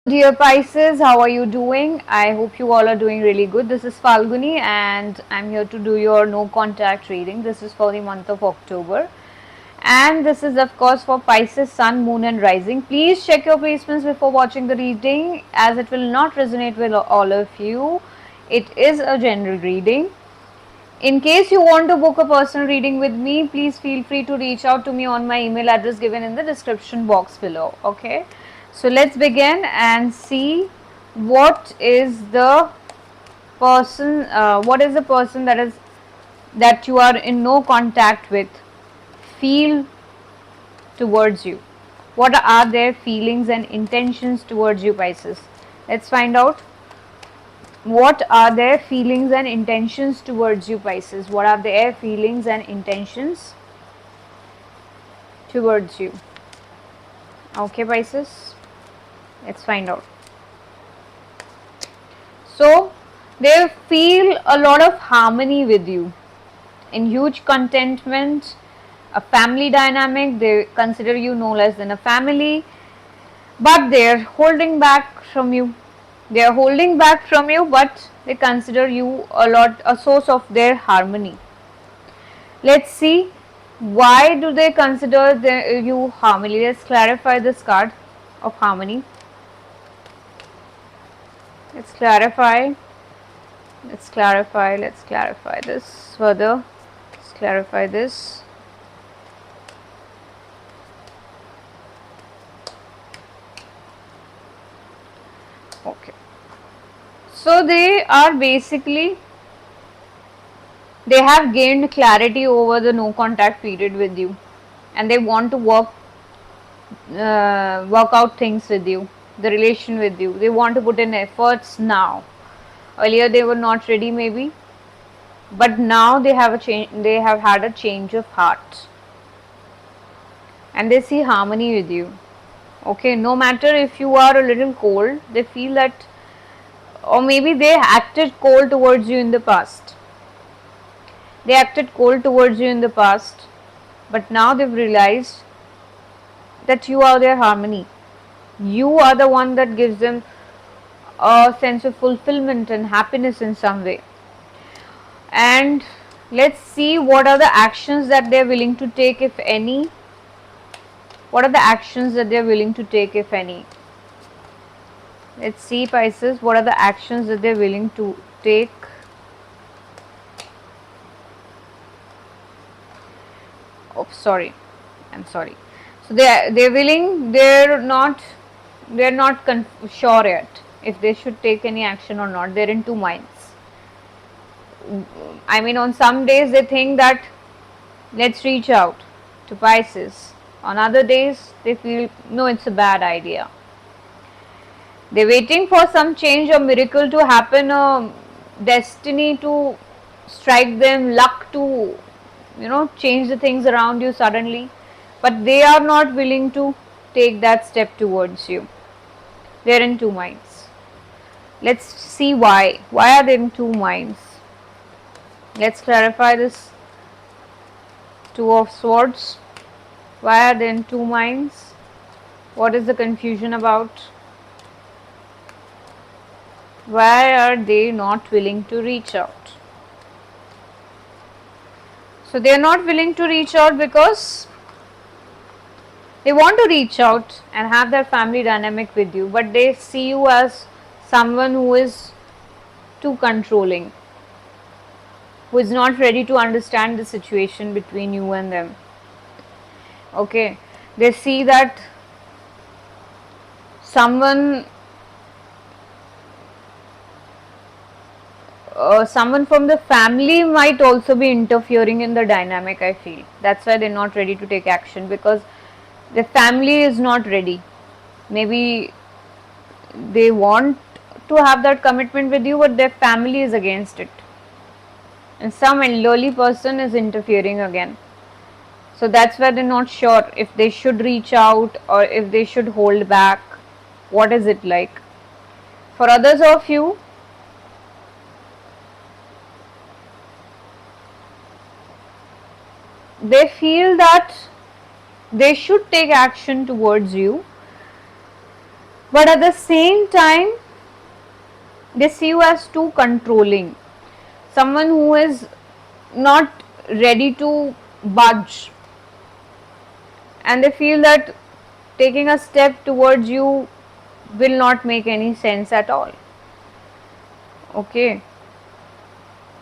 Dear Pisces, how are you doing? I hope you all are doing really good. This is Falguni and I'm here to do your no contact reading. This is for the month of October. And this is of course for Pisces, Sun, Moon and Rising. Please check your placements before watching the reading as it will not resonate with all of you. It is a general reading. In case you want to book a personal reading with me, please feel free to reach out to me on my email address given in the description box below. Okay, so let's begin and see what is the person that you are in no contact with feel towards you. What are their feelings and intentions towards you, Pisces? Let's find out. What are their feelings and intentions towards you, Pisces? What are their feelings and intentions towards you? Okay, Pisces, let's find out. So, they feel a lot of harmony with you, in huge contentment, a family dynamic. They consider you no less than a family, but they're holding back from you. They are holding back from you, but they consider you a source of their harmony. Let's see, why do they consider you harmony? Let's clarify this card of harmony. Let's clarify. Let's clarify this further. Let's clarify this. Okay. So they have gained clarity over the no contact period with you, and they want to work out things with you, the relation with you. They want to put in efforts now. Earlier they were not ready maybe, but now they have a change. They have had a change of heart, and they see harmony with you. Okay, no matter if you are a little cold, they feel that, or maybe they acted cold towards you in the past. They acted cold towards you in the past, but now they've realized that you are their harmony. You are the one that gives them a sense of fulfillment and happiness in some way. And let's see what are the actions that they're willing to take, if any. What are the actions that they're willing to take, if any? Let's see, Pisces, what are the actions that they're willing to take. Oh, sorry, I'm sorry. So they're willing. They're not sure yet if they should take any action or not. They're in two minds. I mean, on some days they think that let's reach out to Pisces. On other days they feel no, it's a bad idea. They're waiting for some change or miracle to happen, or destiny to strike them, luck to, change the things around you suddenly. But they are not willing to take that step towards you. They're in two minds. Let's see why. Why are they in two minds? Let's clarify this. Two of Swords. Why are they in two minds? What is the confusion about? Why are they not willing to reach out? So they are not willing to reach out because they want to reach out and have their family dynamic with you, but they see you as someone who is too controlling, who is not ready to understand the situation between you and them. Okay, they see that someone someone from the family might also be interfering in the dynamic. I feel that's why they're not ready to take action, because the family is not ready. Maybe they want to have that commitment with you, but their family is against it, and some elderly person is interfering again. So that's why they're not sure if they should reach out or if they should hold back. What is it like? For others of you, they feel that they should take action towards you, but at the same time they see you as too controlling, someone who is not ready to budge, and they feel that taking a step towards you will not make any sense at all. Okay,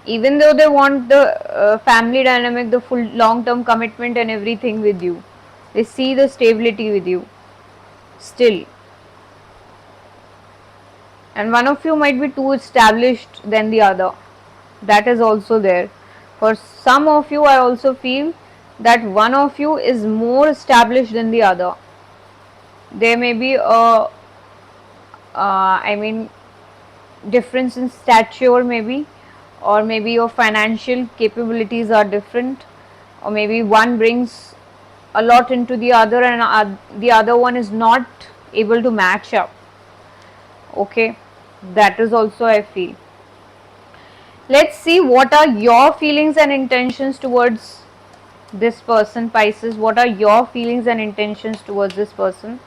even though they want the family dynamic, the full long term commitment and everything with you, they see the stability with you still, and one of you might be too established than the other. That is also there. For some of you, I also feel that one of you is more established than the other. There may be I mean, difference in stature, maybe, or maybe your financial capabilities are different, or maybe one brings a lot into the other and the other one is not able to match up. Okay, that is also I feel. Let's see what are your feelings and intentions towards this person, Pisces. What are your feelings and intentions towards this person?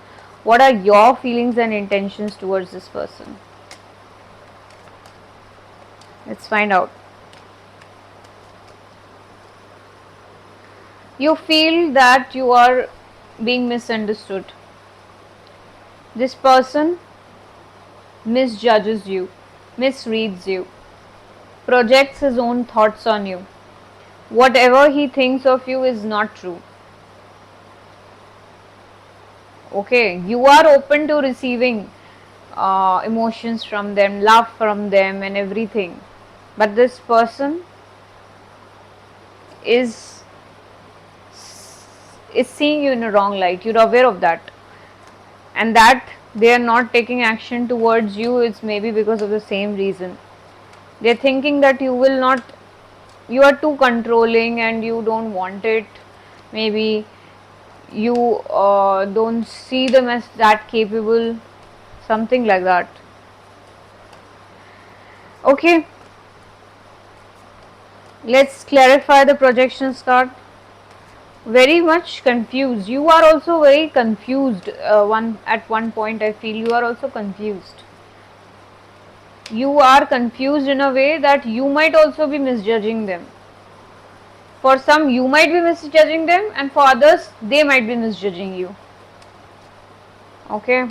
What are your feelings and intentions towards this person? Let's find out. You feel that you are being misunderstood. This person misjudges you, misreads you, projects his own thoughts on you. Whatever he thinks of you is not true. Okay, you are open to receiving emotions from them, love from them, and everything. But this person is seeing you in a wrong light. You're aware of that, and that they are not taking action towards you is maybe because of the same reason. They're thinking that you will not, you are too controlling and you don't want it. Maybe you don't see them as that capable, something like that. Okay, let's clarify the projections card. Very much confused. You are also very confused. At one point, I feel you are also confused. You are confused in a way that you might also be misjudging them. For some, you might be misjudging them, and for others, they might be misjudging you. Okay.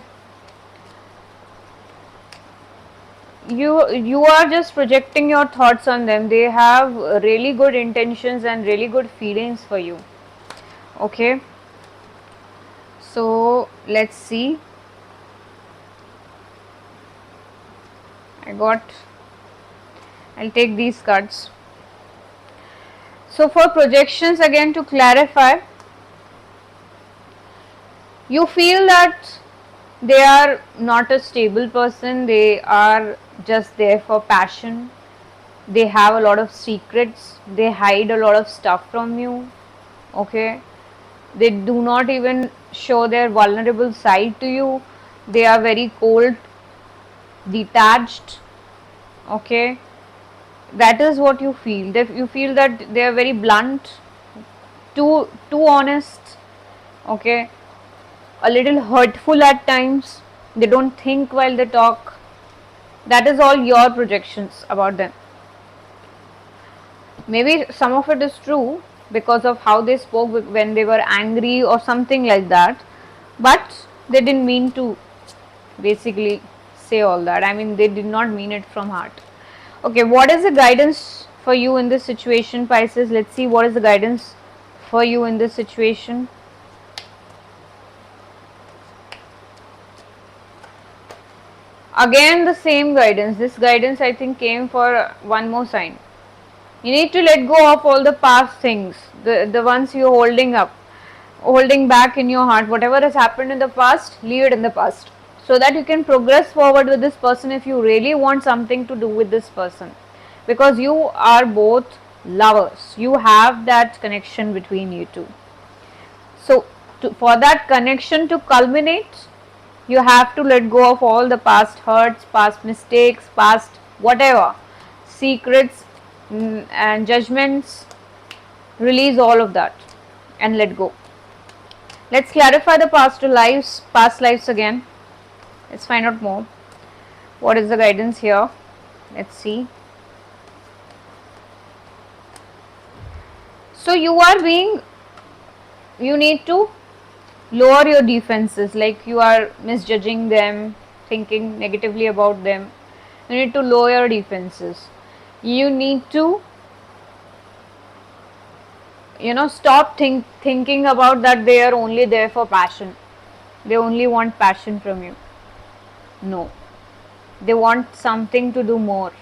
You are just projecting your thoughts on them. They have really good intentions and really good feelings for you. Okay, so let's see. I'll take these cards. So for projections, again to clarify, you feel that they are not a stable person, they are just there for passion, they have a lot of secrets, they hide a lot of stuff from you. Okay, they do not even show their vulnerable side to you, they are very cold, detached. Okay, that is what you feel. You feel that they are very blunt, too honest. Okay, a little hurtful at times, they don't think while they talk. That is all your projections about them. Maybe some of it is true because of how they spoke when they were angry or something like that, but they didn't mean to basically say all that. I mean, they did not mean it from heart. Okay, what is the guidance for you in this situation, Pisces? Let's see what is the guidance for you in this situation. Again, the same guidance. This guidance, I think, came for one more sign. You need to let go of all the past things, the ones you're holding back in your heart. Whatever has happened in the past, leave it in the past, so that you can progress forward with this person if you really want something to do with this person, because you are both lovers. You have that connection between you two. So for that connection to culminate, you have to let go of all the past hurts, past mistakes, past whatever secrets and judgments. Release all of that and let go. Let's clarify the past lives again. Let's find out more. What is the guidance here? Let's see. So you need to lower your defenses, like you are misjudging them, thinking negatively about them. You need to lower your defenses. You need to, stop thinking about that they are only there for passion. They only want passion from you. No. They want something to do more.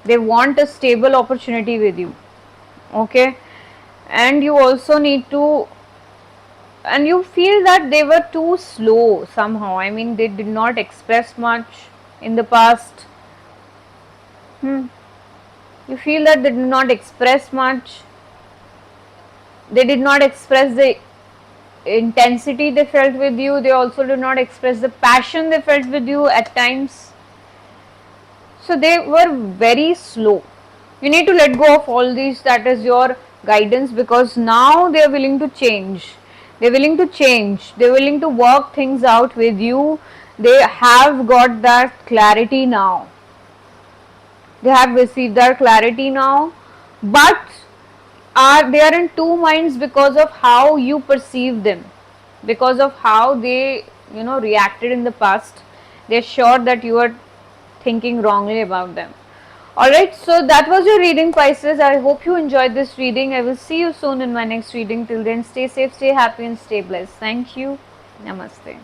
They want a stable opportunity with you. Okay? And you also need to, and you feel that they were too slow somehow. I mean, they did not express much in the past. You feel that they did not express much. They did not express the intensity they felt with you. They also did not express the passion they felt with you at times. So they were very slow. You need to let go of all these. That is your guidance, because now they are willing to change. They are willing to change. They are willing to work things out with you. They have got that clarity now. They have received that clarity now, but they are in two minds because of how you perceive them, because of how they reacted in the past. They are sure that you are thinking wrongly about them. Alright, so that was your reading, Pisces. I hope you enjoyed this reading. I will see you soon in my next reading. Till then, stay safe, stay happy and stay blessed. Thank you. Namaste.